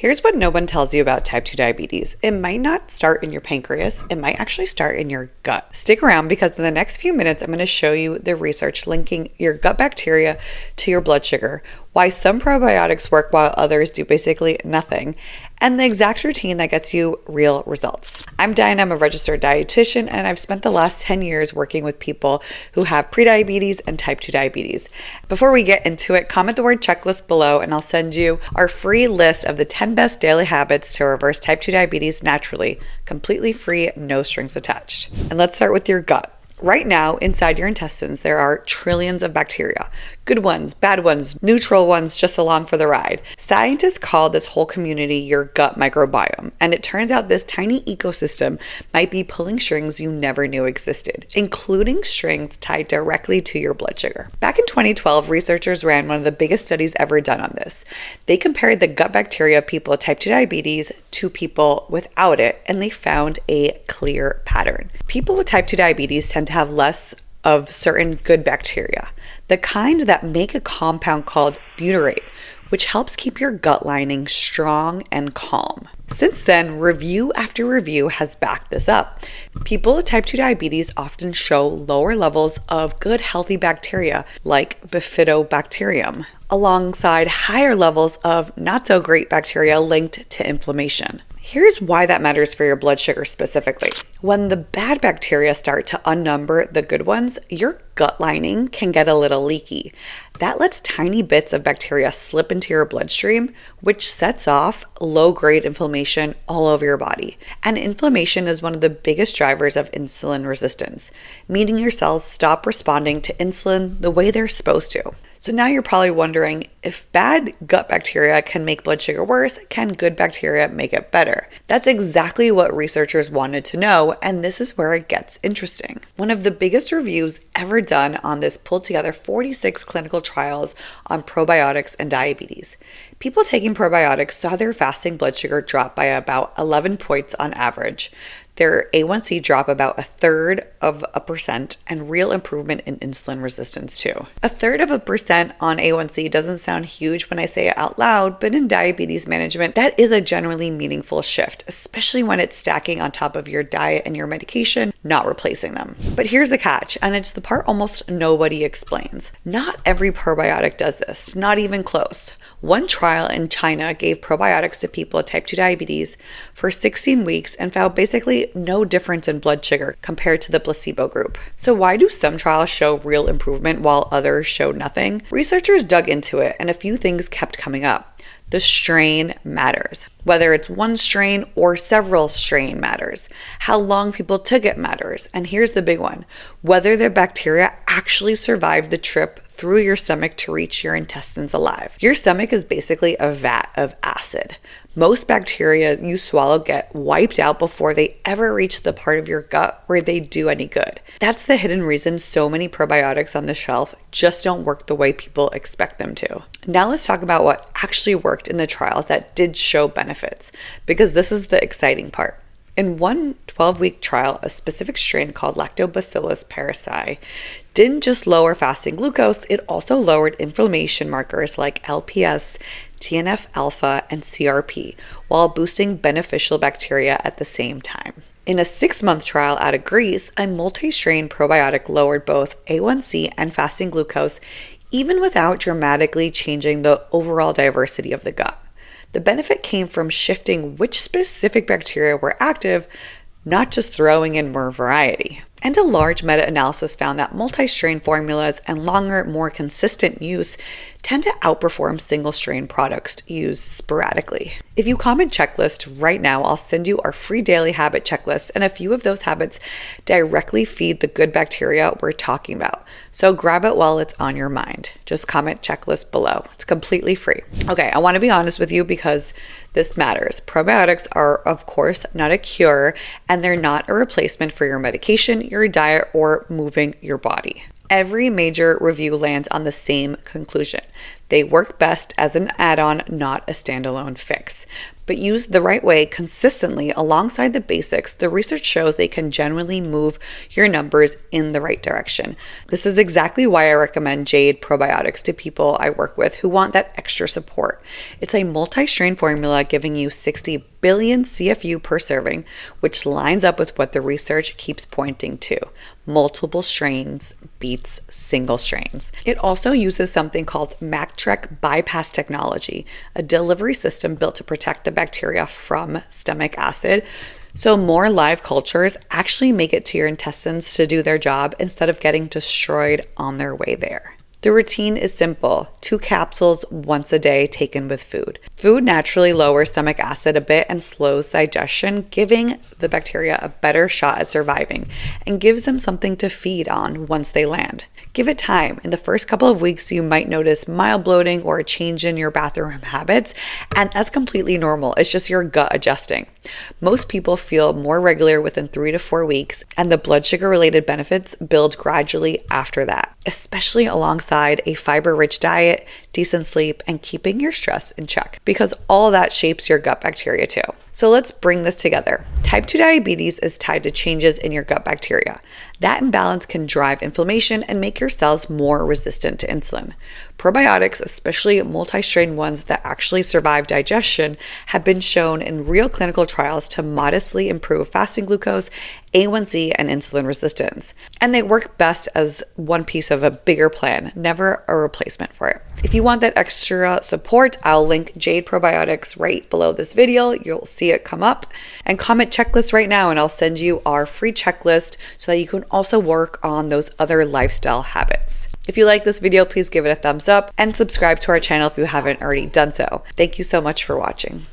Here's what no one tells you about type 2 diabetes. It might not start in your pancreas, it might actually start in your gut. Stick around because in the next few minutes, I'm going to show you the research linking your gut bacteria to your blood sugar, why some probiotics work while others do basically nothing, and the exact routine that gets you real results. I'm Diane, I'm a registered dietitian, and I've spent the last 10 years working with people who have prediabetes and type 2 diabetes. Before we get into it, comment the word checklist below and I'll send you our free list of the 10 best daily habits to reverse type 2 diabetes naturally, completely free, no strings attached. And let's start with your gut. Right now, inside your intestines, there are trillions of bacteria. Good ones, bad ones, neutral ones just along for the ride. Scientists call this whole community your gut microbiome, and it turns out this tiny ecosystem might be pulling strings you never knew existed, including strings tied directly to your blood sugar. Back in 2012, researchers ran one of the biggest studies ever done on this. They compared the gut bacteria of people with type 2 diabetes to people without it, and they found a clear pattern. People with type 2 diabetes tend to have less of certain good bacteria, the kind that make a compound called butyrate, which helps keep your gut lining strong and calm. Since then, review after review has backed this up. People with type 2 diabetes often show lower levels of good healthy bacteria like bifidobacterium, alongside higher levels of not so great bacteria linked to inflammation. Here's why that matters for your blood sugar specifically. When the bad bacteria start to outnumber the good ones, your gut lining can get a little leaky. That lets tiny bits of bacteria slip into your bloodstream, which sets off low-grade inflammation all over your body. And inflammation is one of the biggest drivers of insulin resistance, meaning your cells stop responding to insulin the way they're supposed to. So now you're probably wondering, if bad gut bacteria can make blood sugar worse, can good bacteria make it better? That's exactly what researchers wanted to know, and this is where it gets interesting. One of the biggest reviews ever done on this pulled together 46 clinical trials on probiotics and diabetes. People taking probiotics saw their fasting blood sugar drop by about 11 points on average, their A1C drop about 1/3%, and real improvement in insulin resistance too. 1/3% on A1C doesn't sound huge when I say it out loud, but in diabetes management, that is a generally meaningful shift, especially when it's stacking on top of your diet and your medication, not replacing them. But here's the catch, and it's the part almost nobody explains. Not every probiotic does this, not even close. One trial in China gave probiotics to people with type 2 diabetes for 16 weeks and found basically no difference in blood sugar compared to the placebo group. So why do some trials show real improvement while others show nothing? Researchers dug into it and a few things kept coming up. The strain matters. Whether it's one strain or several strain matters. How long people took it matters. And here's the big one. Whether the bacteria actually survived the trip through your stomach to reach your intestines alive. Your stomach is basically a vat of acid. Most bacteria you swallow get wiped out before they ever reach the part of your gut where they do any good. That's the hidden reason so many probiotics on the shelf just don't work the way people expect them to. Now let's talk about what actually worked in the trials that did show benefits, because this is the exciting part. In one 12-week trial, a specific strain called Lactobacillus parasi didn't just lower fasting glucose, it also lowered inflammation markers like LPS, TNF-alpha, and CRP, while boosting beneficial bacteria at the same time. In a 6-month trial out of Greece, a multi-strain probiotic lowered both A1C and fasting glucose, even without dramatically changing the overall diversity of the gut. The benefit came from shifting which specific bacteria were active, not just throwing in more variety. And a large meta-analysis found that multi-strain formulas and longer, more consistent use tend to outperform single-strain products used sporadically. If you comment checklist right now, I'll send you our free daily habit checklist, and a few of those habits directly feed the good bacteria we're talking about. So grab it while it's on your mind. Just comment checklist below. It's completely free. Okay, I want to be honest with you because this matters. Probiotics are, of course, not a cure, and they're not a replacement for your medication, your diet, or moving your body. Every major review lands on the same conclusion. They work best as an add-on, not a standalone fix. But used the right way consistently alongside the basics, the research shows they can genuinely move your numbers in the right direction. This is exactly why I recommend Jade Probiotics to people I work with who want that extra support. It's a multi-strain formula giving you 60 billion CFU per serving, which lines up with what the research keeps pointing to. Multiple strains beats single strains. It also uses something called MacTrek bypass technology, a delivery system built to protect the bacteria from stomach acid. So more live cultures actually make it to your intestines to do their job instead of getting destroyed on their way there. The routine is simple: 2 capsules once a day taken with food. Food naturally lowers stomach acid a bit and slows digestion, giving the bacteria a better shot at surviving and gives them something to feed on once they land. Give it time. In the first couple of weeks, you might notice mild bloating or a change in your bathroom habits, and that's completely normal. It's just your gut adjusting. Most people feel more regular within 3 to 4 weeks, and the blood sugar related benefits build gradually after that, especially alongside a fiber-rich diet, decent sleep, and keeping your stress in check, because all that shapes your gut bacteria too. So let's bring this together. Type 2 diabetes is tied to changes in your gut bacteria. That imbalance can drive inflammation and make your cells more resistant to insulin. Probiotics, especially multi-strain ones that actually survive digestion, have been shown in real clinical trials to modestly improve fasting glucose, A1C, and insulin resistance. And they work best as one piece of a bigger plan, never a replacement for it. If you want that extra support, I'll link Jade Probiotics right below this video. You'll see it come up. And comment checklist right now, and I'll send you our free checklist so that you can also work on those other lifestyle habits. If you like this video, please give it a thumbs up and subscribe to our channel if you haven't already done so. Thank you so much for watching.